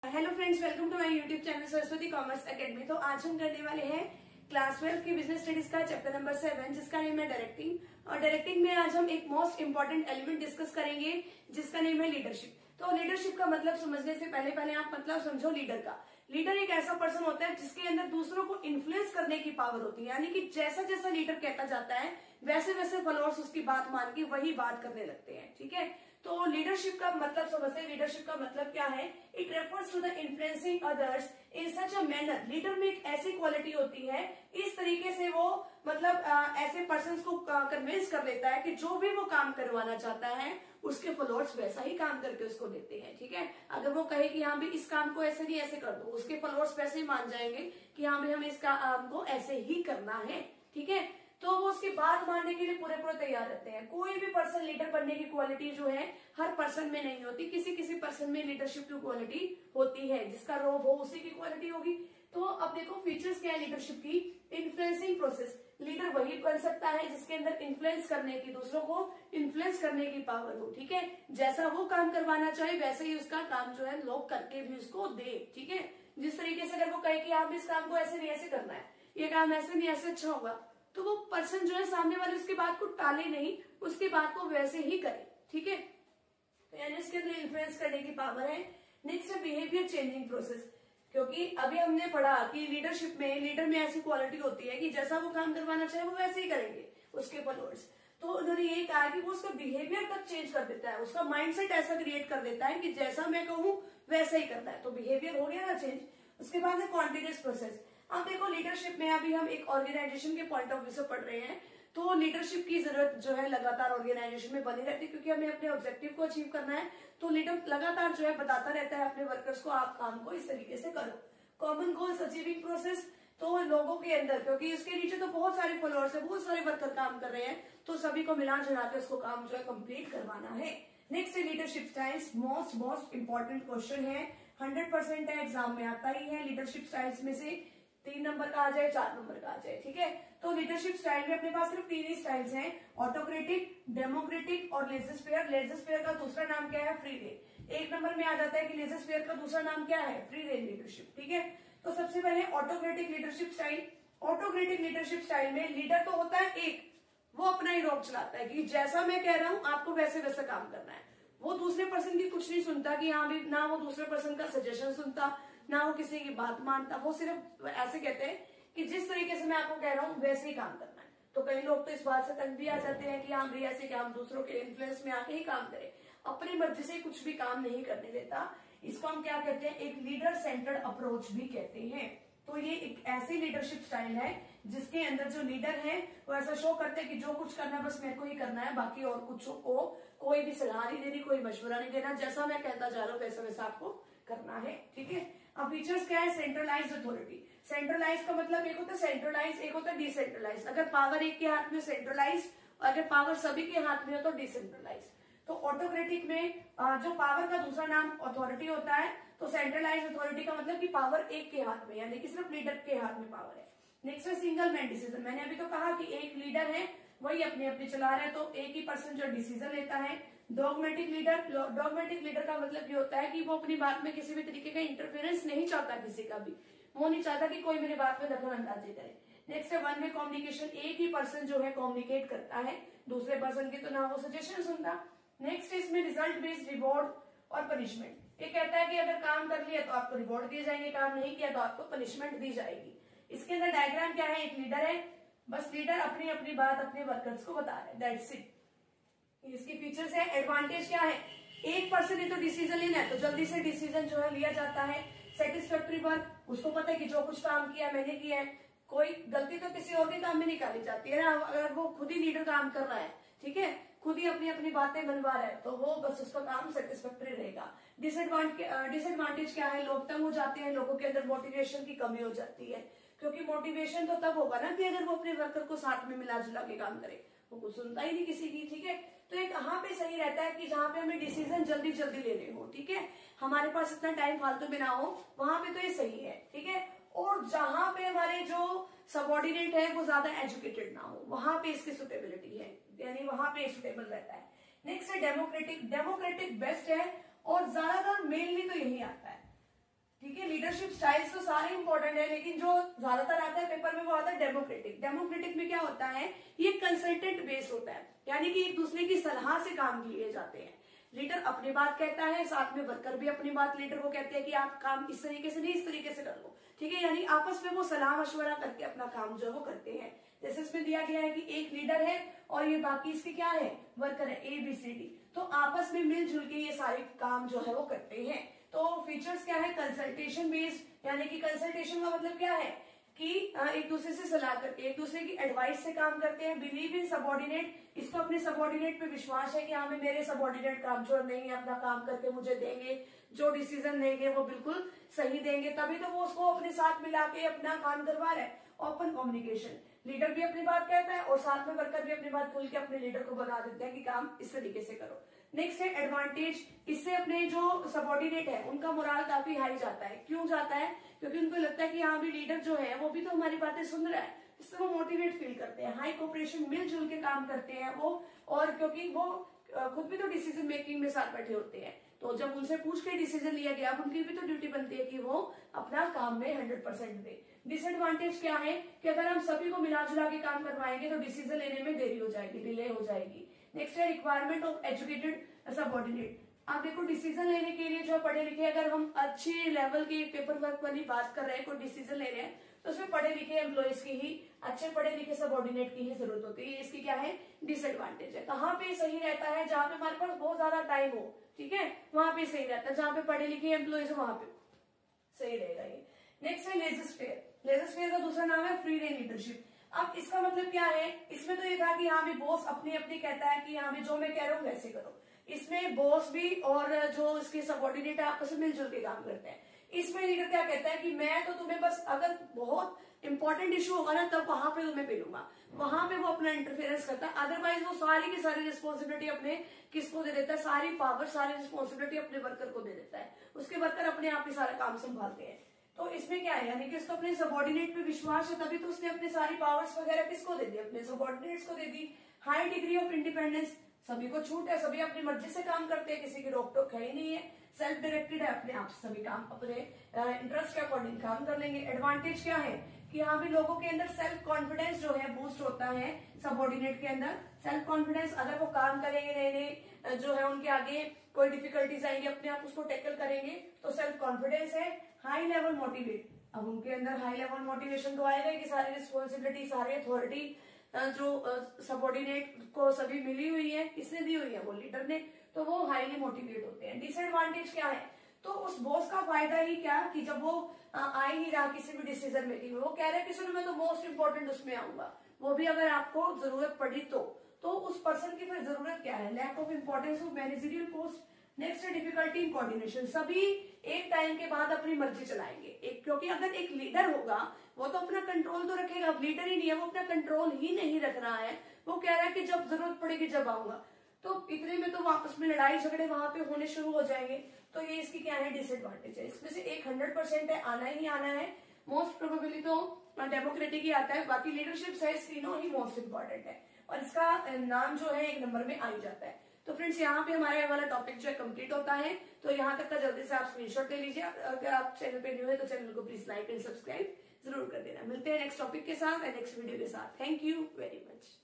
Hello friends, welcome to my YouTube channel Saraswati commerce academy. तो आज हम करने वाले हैं क्लास 12 की बिजनेस स्टडीज का चैप्टर नंबर 7, जिसका नेम है डायरेक्टिंग। और डायरेक्टिंग में आज हम एक मोस्ट इंपॉर्टेंट एलिमेंट डिस्कस करेंगे जिसका नेम है लीडरशिप। तो लीडरशिप का मतलब समझने से पहले आप मतलब समझो लीडर का। लीडर एक ऐसा पर्सन होता है जिसके अंदर दूसरों को इन्फ्लुएंस करने की पावर होती है, यानी कि जैसा जैसा लीडर कहता जाता है वैसे वैसे फॉलोअर्स उसकी बात मान के वही बात करने लगते हैं। ठीक है, तो लीडरशिप का मतलब समझते हैं। लीडरशिप का मतलब क्या है? It refers to the influencing others in such a manner. Leader में एक ऐसी क्वालिटी होती है, इस तरीके से वो मतलब ऐसे पर्सन को कन्विंस कर लेता है कि जो भी वो काम करवाना चाहता है उसके फॉलोअर्स वैसा ही काम करके उसको देते हैं। ठीक है, अगर वो कहे कि हाँ भी इस काम को ऐसे नहीं ऐसे कर दो, उसके फॉलोअर्स वैसे ही मान जाएंगे कि हाँ भाई हमें इस काम को ऐसे ही करना है। ठीक है, तो वो उसकी बात मानने के लिए पूरे तैयार रहते हैं। कोई भी पर्सन लीडर बनने की क्वालिटी जो है हर पर्सन में नहीं होती, किसी किसी पर्सन में लीडरशिप की क्वालिटी होती है। जिसका रोब हो उसी की क्वालिटी होगी। तो अब देखो फीचर्स क्या है लीडरशिप की। इन्फ्लुएंसिंग प्रोसेस, लीडर वही बन सकता है जिसके अंदर इन्फ्लुएंस करने की, दूसरों को इन्फ्लुएंस करने की पावर हो। ठीक है, जैसा वो काम करवाना चाहे वैसे ही उसका काम जो है लोग करके भी उसको दे। ठीक है, जिस तरीके से अगर वो कहे कि आप इस काम को ऐसे नहीं ऐसे करना है, ये काम ऐसे नहीं ऐसे अच्छा होगा, तो वो पर्सन जो है सामने वाले उसकी बात को टाले नहीं, उसकी बात को वैसे ही करे। ठीक है, तो यानी इसके अंदर इन्फ्लुएंस करने की पावर है। नेक्स्ट है बिहेवियर चेंजिंग प्रोसेस, क्योंकि अभी हमने पढ़ा कि लीडरशिप में लीडर में ऐसी क्वालिटी होती है कि जैसा वो काम करवाना चाहे वो वैसे ही करेंगे उसके फॉलोअर्स। तो उन्होंने ये कहा कि वो उसका बिहेवियर तक चेंज कर देता है, उसका माइंडसेट ऐसा क्रिएट कर देता है कि जैसा मैं कहूं वैसा ही करना है। तो बिहेवियर हो गया ना चेंज। उसके बाद है कॉन्टिन्यूस प्रोसेस। अब देखो लीडरशिप में अभी हम एक ऑर्गेनाइजेशन के पॉइंट ऑफ व्यू से पढ़ रहे हैं, तो लीडरशिप की जरूरत जो है लगातार ऑर्गेनाइजेशन में बनी रहती है, क्योंकि हमें अपने ऑब्जेक्टिव को अचीव करना है। तो लीडर लगातार जो है बताता रहता है अपने वर्कर्स को आप काम को इस तरीके से करो। कॉमन गोल्स अचीविंग प्रोसेस, तो लोगों के अंदर, क्योंकि इसके नीचे तो बहुत सारे फॉलोअर्स है, बहुत सारे वर्कर काम कर रहे हैं, तो सभी को मिला जुला के उसको काम जो है कंप्लीट करवाना है। नेक्स्ट है leadership styles. Most important question है, 100% है, एग्जाम में आता ही है। लीडरशिप स्टाइल्स में से 3 नंबर का आ जाए, 4 नंबर का आ जाए। ठीक है, तो लीडरशिप स्टाइल में अपने पास सिर्फ 3 ही स्टाइल्स हैं, ऑटोक्रेटिक, डेमोक्रेटिक और लेजिस्फेयर। लेजिस्फेयर का दूसरा नाम क्या है? Free range. 1 नंबर में आ जाता है कि लेजिस्फेयर का दूसरा नाम क्या है? Free range leadership. ठीक है, तो सबसे पहले autocratic leadership style. Autocratic leadership style में लीडर तो होता है एक, वो अपना ही रोब चलाता है कि जैसा मैं कह रहा हूं आपको वैसे वैसे काम करना है। वो दूसरे पर्सन की कुछ नहीं सुनता कि हाँ भी, ना वो दूसरे पर्सन का सजेशन सुनता, ना वो किसी की बात मानता। वो सिर्फ ऐसे कहते हैं कि जिस तरीके से मैं आपको कह रहा हूँ वैसे ही काम करना है। तो कई लोग तो इस बात से तंग भी आ जाते हैं कि हाँ भाई ऐसे कि हम दूसरों के इन्फ्लुएंस में आके ही काम करें, अपनी मर्जी से कुछ भी काम नहीं करने देता। इसको हम क्या कहते हैं? एक लीडर सेंटर्ड अप्रोच भी कहते हैं। तो ये एक ऐसी लीडरशिप स्टाइल है जिसके अंदर जो लीडर है वो ऐसा शो करते हैं कि जो कुछ करना है बस मेरे को ही करना है, बाकी और कुछ को कोई भी सलाह नहीं देनी, कोई मशवरा नहीं देना, जैसा मैं कहता जा रहा हूँ वैसा वैसा आपको करना है। ठीक है, अब फीचर्स क्या है? Centralised authority. सेंट्रलाइज का मतलब एक होता है सेंट्रलाइज, एक होता है डिसेंट्रलाइज। अगर पावर एक के हाथ में सेंट्रलाइज, अगर पावर सभी के हाथ में हो तो डिसेंट्रलाइज। तो ऑटोक्रेटिक में जो पावर का दूसरा नाम अथॉरिटी होता है, तो सेंट्रलाइज अथॉरिटी का मतलब कि पावर एक के हाथ में, यानी कि सिर्फ लीडर के हाथ में पावर है। नेक्स्ट है सिंगल मैन डिसीजन। मैंने अभी तो कहा कि एक लीडर है, वही अपने अपने चला रहे हैं, तो एक ही पर्सन जो डिसीजन लेता है। डॉगमेटिक लीडर, डॉगमेटिक लीडर का मतलब ये होता है कि वो अपनी बात में किसी भी तरीके का इंटरफेरेंस नहीं चाहता, किसी का भी वो नहीं चाहता कि कोई मेरी बात में दखल अंदाजी करे। नेक्स्ट है वन वे कम्युनिकेशन। एक ही पर्सन जो है कम्युनिकेट करता है, दूसरे पर्सन की तो ना वो सजेशन सुनता। नेक्स्ट इसमें रिजल्ट बेस्ड रिवॉर्ड और पनिशमेंट। ये कहता है कि अगर काम कर लिया तो आपको रिवॉर्ड दिए जाएंगे, काम नहीं किया तो आपको पनिशमेंट दी जाएगी। इसके अंदर डायग्राम क्या है? एक लीडर है, बस लीडर अपनी अपनी बात अपने वर्कर्स को बता रहे हैं, दैट्स इट। इसकी फीचर्स है। एडवांटेज क्या है? एक पर्सन ने तो डिसीजन लेना है तो जल्दी से डिसीजन जो है लिया जाता है। सेटिस्फैक्टरी वर्क, उसको पता है कि जो कुछ काम किया मैंने किया है, कोई गलती तो किसी और के काम में निकाली जाती है ना, अगर वो खुद ही लीडर काम कर रहा है, ठीक है, खुद ही अपनी अपनी बातें मनवा रहा है, तो वो बस उसका काम सेटिस्फैक्टरी रहेगा। डिसएडवांटेज क्या है? लोग तंग हो जाते हैं, लोगों के अंदर मोटिवेशन की कमी हो जाती है, क्योंकि मोटिवेशन तो तब होगा ना कि अगर वो अपने वर्कर को साथ में मिला जुला के काम करे, वो कुछ सुनता ही नहीं किसी की। ठीक है, तो ये कहाँ पे सही रहता है कि जहाँ पे हमें डिसीजन जल्दी जल्दी लेने हो, ठीक है, हमारे पास इतना टाइम फालतू में ना हो, वहां पे तो ये सही है। ठीक है, और जहां पे हमारे जो सबऑर्डिनेट है वो ज्यादा एजुकेटेड ना हो, वहां पे इसकी सुटेबिलिटी है, यानी वहां पे सुटेबल रहता है। नेक्स्ट है डेमोक्रेटिक। डेमोक्रेटिक बेस्ट है और ज्यादातर मेनली तो यही आता है। लीडरशिप स्टाइल्स तो सारे इंपॉर्टेंट है, लेकिन जो ज्यादातर आता है पेपर में वो आता है डेमोक्रेटिक। डेमोक्रेटिक में क्या होता है, ये कंसल्टेंट बेस होता है, यानी कि एक दूसरे की सलाह से काम लिए जाते हैं। लीडर अपनी बात कहता है, साथ में वर्कर भी अपनी बात लीडर को कहते हैं कि आप काम इस तरीके से नहीं इस तरीके से कर लो, ठीक है। यानी आपस में वो सलाह मशवरा करके अपना काम जो वो करते हैं। जैसे इसमें दिया गया है कि एक लीडर है और ये बाकी इसके क्या है, वर्कर है, ABCD, तो आपस में मिलजुल के ये सारे काम जो है वो करते हैं। तो फीचर्स क्या है, कंसल्टेशन बेस्ड, यानी कि कंसल्टेशन का मतलब क्या है कि एक दूसरे से सलाह करके एक दूसरे की एडवाइस से काम करते हैं। बिलीव इन सबॉर्डिनेट, इसको अपने सबॉर्डिनेट पे विश्वास है कि हाँ मेरे सबॉर्डिनेट कामचोर नहीं है, अपना काम करके मुझे देंगे, जो डिसीजन देंगे वो बिल्कुल सही देंगे, तभी तो वो उसको अपने साथ मिला के अपना काम करवा रहा है। ओपन कम्युनिकेशन, लीडर भी अपनी बात कहता है और साथ में वर्कर भी अपनी बात खुल के अपने लीडर को बता देते हैं कि काम इस तरीके से करो। नेक्स्ट है एडवांटेज, इससे अपने जो सबॉर्डिनेट है उनका मोराल काफी हाई जाता है। क्यों जाता है, क्योंकि उनको लगता है कि हाँ भी लीडर जो है वो भी तो हमारी बातें सुन रहा है, इससे वो मोटिवेट फील करते हैं। हाई कोऑपरेशन, मिलजुल के काम करते हैं वो, और क्योंकि वो खुद भी तो डिसीजन मेकिंग में साथ बैठे होते हैं, तो जब उनसे पूछ के डिसीजन लिया गया उनकी भी तो ड्यूटी बनती है कि वो अपना काम में 100% दे। डिसएडवांटेज क्या है कि अगर हम सभी को मिला जुला के काम करवाएंगे तो डिसीजन लेने में देरी हो जाएगी, डिले हो जाएगी। नेक्स्ट है रिक्वायरमेंट ऑफ एजुकेटेड सबॉर्डिनेट। आप देखो डिसीजन लेने के लिए जो पढ़े लिखे, अगर हम अच्छे लेवल के पेपर वर्क वाली बात कर रहे हैं, कोई डिसीजन ले रहे हैं, तो उसमें पढ़े लिखे एम्प्लॉयज की ही, अच्छे पढ़े लिखे सबॉर्डिनेट की ही जरूरत होती है। इसकी क्या है, डिसएडवांटेज है। कहाँ पे सही रहता है, जहाँ पे हमारे पास बहुत ज्यादा टाइम हो, ठीक है, वहां पे सही रहता है। जहाँ पे पढ़े लिखे एम्प्लॉयज हो वहां पे सही रहेगा ये। नेक्स्ट है लेजिस्फेयर। लेजिस्फेयर का दूसरा नाम है फ्री रेंज लीडरशिप। अब इसका मतलब क्या है, इसमें तो ये था कि हाँ भी बॉस अपनी अपनी कहता है कि हाँ भी जो मैं कह रहा हूँ वैसे करो। इसमें बॉस भी और जो इसके सबॉर्डिनेट है आपस में मिलजुल के काम करते हैं। इसमें लीडर क्या कहता है कि मैं तो तुम्हें बस अगर बहुत इंपॉर्टेंट इशू होगा ना तब वहां पे तुम्हें मिलूंगा, वहां पे वो अपना इंटरफेरेंस करता है। अदरवाइज वो सारी की सारी रिस्पॉन्सिबिलिटी अपने किसको दे देता है, सारी पावर सारी रिस्पॉन्सिबिलिटी अपने वर्कर को दे देता है। उसके वर्कर अपने आप ही सारा काम संभालते हैं। तो इसमें क्या है, यानी कि उसको अपने सबॉर्डिनेट पे विश्वास है, तभी तो उसने अपने सारी पावर्स वगैरह किसको दे दी, अपने सबॉर्डिनेट्स को दे दी। हाई डिग्री ऑफ इंडिपेंडेंस, सभी को छूट है, सभी अपनी मर्जी से काम करते हैं, किसी की रोक टोक है ही नहीं है। सेल्फ डायरेक्टेड है, अपने आप सभी काम अपने इंटरेस्ट के अकॉर्डिंग काम कर लेंगे। एडवांटेज क्या है कि यहाँ भी लोगों के अंदर सेल्फ कॉन्फिडेंस जो है बूस्ट होता है। सबॉर्डिनेट के अंदर सेल्फ कॉन्फिडेंस, अगर वो काम करेंगे नए नए जो है उनके आगे कोई डिफिकल्टीज आएंगे अपने आप उसको टैकल करेंगे, तो सेल्फ कॉन्फिडेंस है। हाई लेवल मोटिवेट, अब उनके अंदर हाई लेवल मोटिवेशन तो आएगा कि सारी रिस्पॉन्सिबिलिटी सारी अथॉरिटी जो सबॉर्डिनेट को सभी मिली हुई है, किसने दी हुई है, वो लीडर ने, तो वो हाईली मोटिवेट होते हैं। डिसएडवांटेज क्या है, तो उस बॉस का फायदा ही क्या कि जब वो आ ही रहा किसी भी डिसीजन मेकिंग में, वो कह रहे हैं कि सुनो मैं तो मोस्ट इंपॉर्टेंट उसमें आऊंगा, वो भी अगर आपको जरूरत पड़ी तो उस पर्सन की फिर जरूरत क्या है, lack of importance of managerial post. Next है डिफिकल्टी इन कोऑर्डिनेशन, सभी एक टाइम के बाद अपनी मर्जी चलाएंगे, क्योंकि अगर एक लीडर होगा वो तो अपना कंट्रोल तो रखेगा, अब लीडर ही नहीं है, वो अपना कंट्रोल ही नहीं रख रहा है, वो कह रहा है कि जब जरूरत पड़ेगी जब आऊंगा, तो इतने में तो आपस में लड़ाई झगड़े वहां पे होने शुरू हो जाएंगे। तो ये इसकी क्या है, डिसएडवांटेज है। इसमें से एक 100% है, आना ही आना है, मोस्ट प्रोबेबली तो डेमोक्रेटिक ही आता है, बाकी लीडरशिप है तीनों ही मोस्ट इंपॉर्टेंट है, और इसका नाम जो है एक नंबर में आ ही जाता है। तो फ्रेंड्स यहाँ पे हमारा ये वाला टॉपिक जो है कंप्लीट होता है, तो यहाँ तक का जल्दी से आप स्क्रीनशॉट ले लीजिए। अगर आप चैनल पे न्यू है तो चैनल को प्लीज लाइक एंड सब्सक्राइब जरूर कर देना। मिलते हैं नेक्स्ट टॉपिक के साथ, नेक्स्ट वीडियो के साथ। Thank you very much.